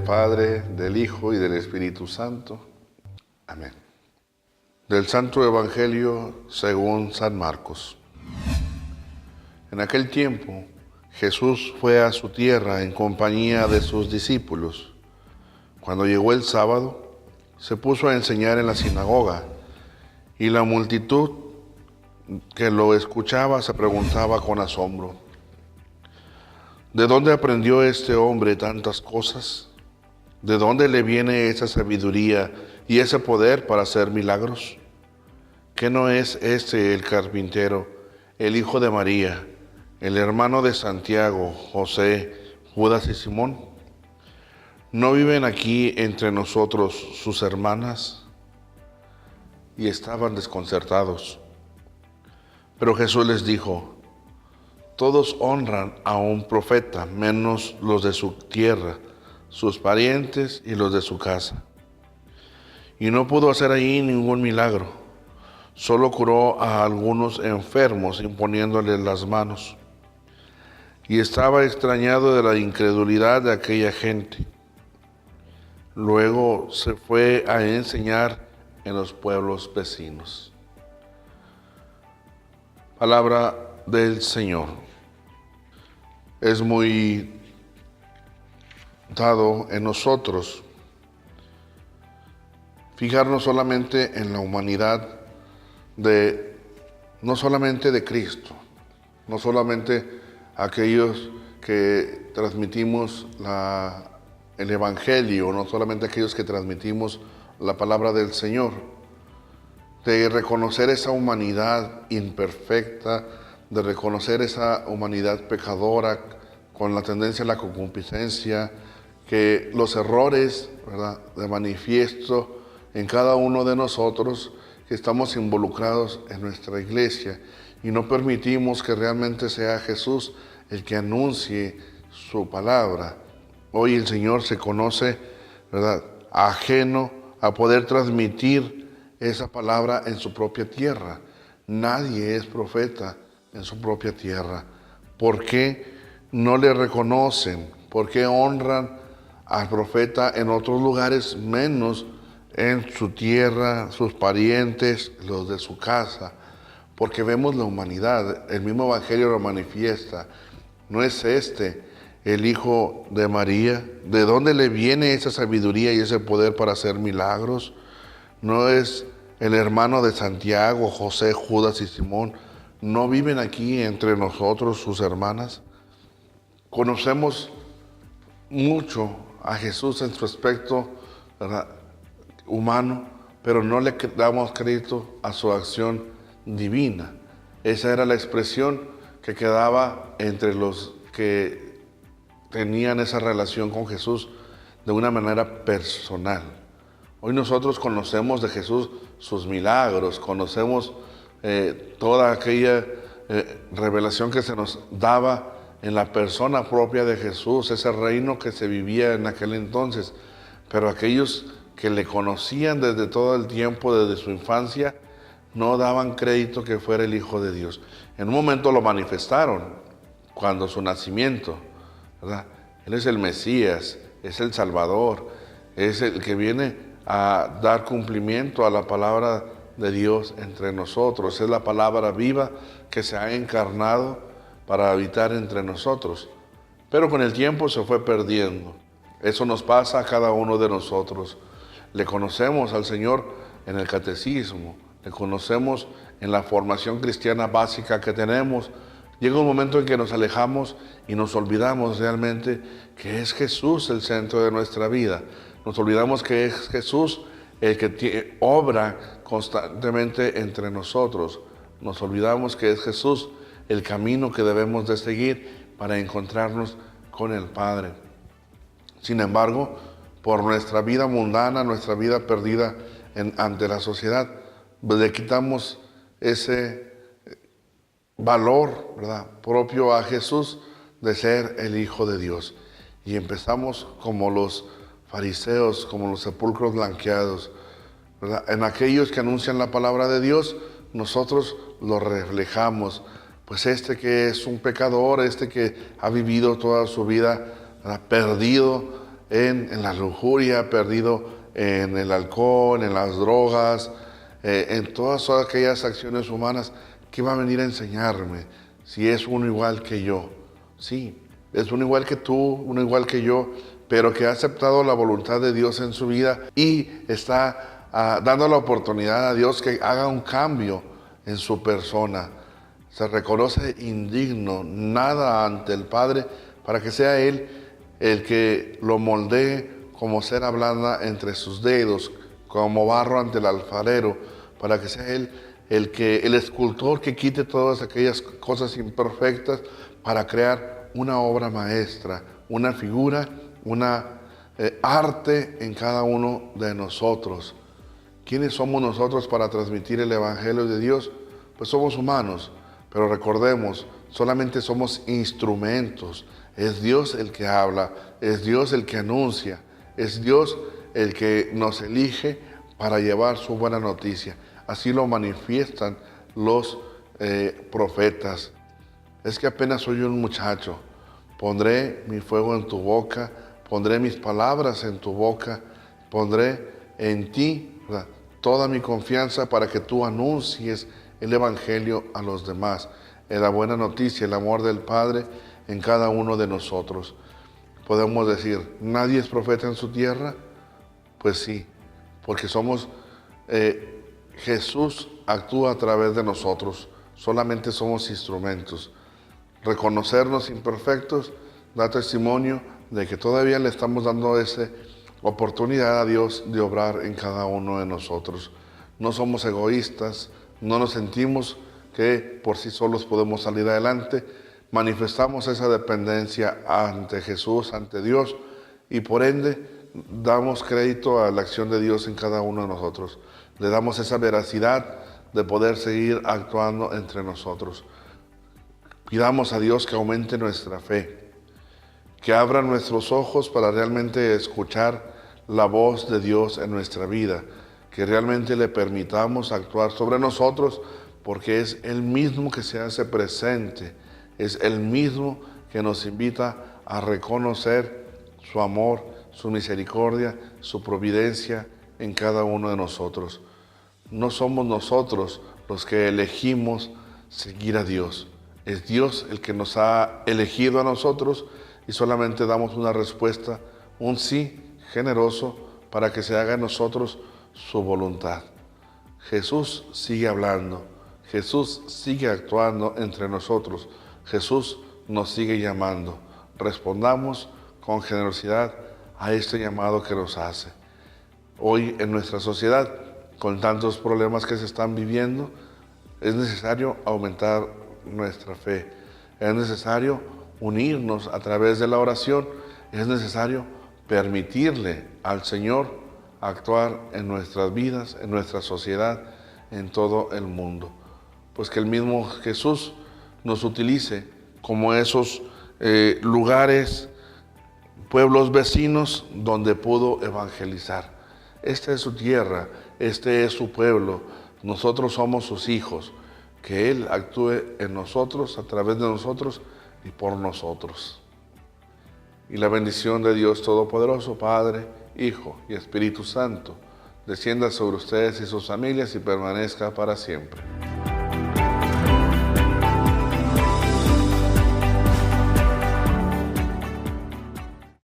del Padre, del Hijo y del Espíritu Santo. Amén. Del Santo Evangelio según San Marcos. En aquel tiempo, Jesús fue a su tierra en compañía de sus discípulos. Cuando llegó el sábado, se puso a enseñar en la sinagoga, y la multitud que lo escuchaba se preguntaba con asombro: ¿de dónde aprendió este hombre tantas cosas? ¿De dónde le viene esa sabiduría y ese poder para hacer milagros? ¿Qué no es este el carpintero, el hijo de María, el hermano de Santiago, José, Judas y Simón? ¿No viven aquí entre nosotros sus hermanas? Y estaban desconcertados. Pero Jesús les dijo: todos honran a un profeta, menos los de su tierra, sus parientes y los de su casa. Y no pudo hacer allí ningún milagro. Solo curó a algunos enfermos imponiéndoles las manos. Y estaba extrañado de la incredulidad de aquella gente. Luego se fue a enseñar en los pueblos vecinos. Palabra del Señor. Es muy dado en nosotros fijarnos solamente en la humanidad no solamente de Cristo, no solamente aquellos que transmitimos el Evangelio, no solamente aquellos que transmitimos la palabra del Señor, de reconocer esa humanidad imperfecta, de reconocer esa humanidad pecadora con la tendencia a la concupiscencia, que los errores, ¿verdad?, de manifiesto en cada uno de nosotros que estamos involucrados en nuestra iglesia y no permitimos que realmente sea Jesús el que anuncie su palabra. Hoy el Señor se conoce, ¿verdad?, ajeno a poder transmitir esa palabra en su propia tierra. Nadie es profeta en su propia tierra. ¿Por qué no le reconocen? ¿Por qué honran al profeta en otros lugares menos en su tierra, sus parientes, los de su casa? Porque vemos la humanidad, el mismo Evangelio lo manifiesta. ¿No es este el hijo de María? ¿De dónde le viene esa sabiduría y ese poder para hacer milagros? ¿No es el hermano de Santiago, José, Judas y Simón? ¿No viven aquí entre nosotros sus hermanas? Conocemos mucho a Jesús en su aspecto, ¿verdad?, humano, pero no le damos crédito a su acción divina. Esa era la expresión que quedaba entre los que tenían esa relación con Jesús de una manera personal. Hoy nosotros conocemos de Jesús sus milagros, conocemos toda aquella revelación que se nos daba en la persona propia de Jesús, ese reino que se vivía en aquel entonces. Pero aquellos que le conocían desde todo el tiempo, desde su infancia, no daban crédito que fuera el Hijo de Dios. En un momento lo manifestaron, cuando su nacimiento, ¿verdad? Él es el Mesías, es el Salvador, es el que viene a dar cumplimiento a la palabra de Dios entre nosotros. Es la palabra viva que se ha encarnado para habitar entre nosotros. Pero con el tiempo se fue perdiendo. Eso nos pasa a cada uno de nosotros. Le conocemos al Señor en el catecismo, le conocemos en la formación cristiana básica que tenemos. Llega un momento en que nos alejamos y nos olvidamos realmente que es Jesús el centro de nuestra vida. Nos olvidamos que es Jesús el que obra constantemente entre nosotros. Nos olvidamos que es Jesús el camino que debemos de seguir para encontrarnos con el Padre. Sin embargo, por nuestra vida mundana, nuestra vida perdida ante la sociedad, le quitamos ese valor, ¿verdad?, propio a Jesús de ser el Hijo de Dios. Y empezamos como los fariseos, como los sepulcros blanqueados, ¿verdad? En aquellos que anuncian la palabra de Dios, nosotros lo reflejamos. Pues este que es un pecador, este que ha vivido toda su vida, ¿verdad?, perdido en la lujuria, perdido en el alcohol, en las drogas, en todas aquellas acciones humanas, ¿qué va a venir a enseñarme si es uno igual que yo? Sí, es uno igual que tú, uno igual que yo, pero que ha aceptado la voluntad de Dios en su vida y está dando la oportunidad a Dios que haga un cambio en su persona. Se reconoce indigno, nada ante el Padre, para que sea Él el que lo moldee como cera blanda entre sus dedos, como barro ante el alfarero, para que sea Él el escultor que quite todas aquellas cosas imperfectas para crear una obra maestra, una figura, una arte en cada uno de nosotros. ¿Quiénes somos nosotros para transmitir el Evangelio de Dios? Pues somos humanos, pero recordemos, solamente somos instrumentos. Es Dios el que habla, es Dios el que anuncia, es Dios el que nos elige para llevar su buena noticia. Así lo manifiestan los profetas. Es que apenas soy un muchacho, pondré mi fuego en tu boca, pondré mis palabras en tu boca, pondré en ti, ¿verdad?, toda mi confianza para que tú anuncies el Evangelio a los demás. La buena noticia, el amor del Padre en cada uno de nosotros. Podemos decir, ¿nadie es profeta en su tierra? Pues sí, porque somos, Jesús actúa a través de nosotros, solamente somos instrumentos. Reconocernos imperfectos da testimonio de que todavía le estamos dando esa oportunidad a Dios de obrar en cada uno de nosotros. No somos egoístas, no nos sentimos que por sí solos podemos salir adelante, manifestamos esa dependencia ante Jesús, ante Dios, y por ende damos crédito a la acción de Dios en cada uno de nosotros. Le damos esa veracidad de poder seguir actuando entre nosotros. Pidamos a Dios que aumente nuestra fe, que abra nuestros ojos para realmente escuchar la voz de Dios en nuestra vida, que realmente le permitamos actuar sobre nosotros, porque es Él mismo que se hace presente, es Él mismo que nos invita a reconocer su amor, su misericordia, su providencia en cada uno de nosotros. No somos nosotros los que elegimos seguir a Dios, es Dios el que nos ha elegido a nosotros y solamente damos una respuesta, un sí generoso para que se haga en nosotros su voluntad. Jesús sigue hablando, Jesús sigue actuando entre nosotros, Jesús nos sigue llamando. Respondamos con generosidad a este llamado que nos hace. Hoy en nuestra sociedad, con tantos problemas que se están viviendo, es necesario aumentar nuestra fe, es necesario unirnos a través de la oración, es necesario permitirle al Señor actuar en nuestras vidas, en nuestra sociedad, en todo el mundo. Pues que el mismo Jesús nos utilice como esos lugares, pueblos vecinos donde pudo evangelizar. Esta es su tierra, este es su pueblo, nosotros somos sus hijos. Que Él actúe en nosotros, a través de nosotros y por nosotros. Y la bendición de Dios Todopoderoso, Padre, Hijo y Espíritu Santo, descienda sobre ustedes y sus familias y permanezca para siempre.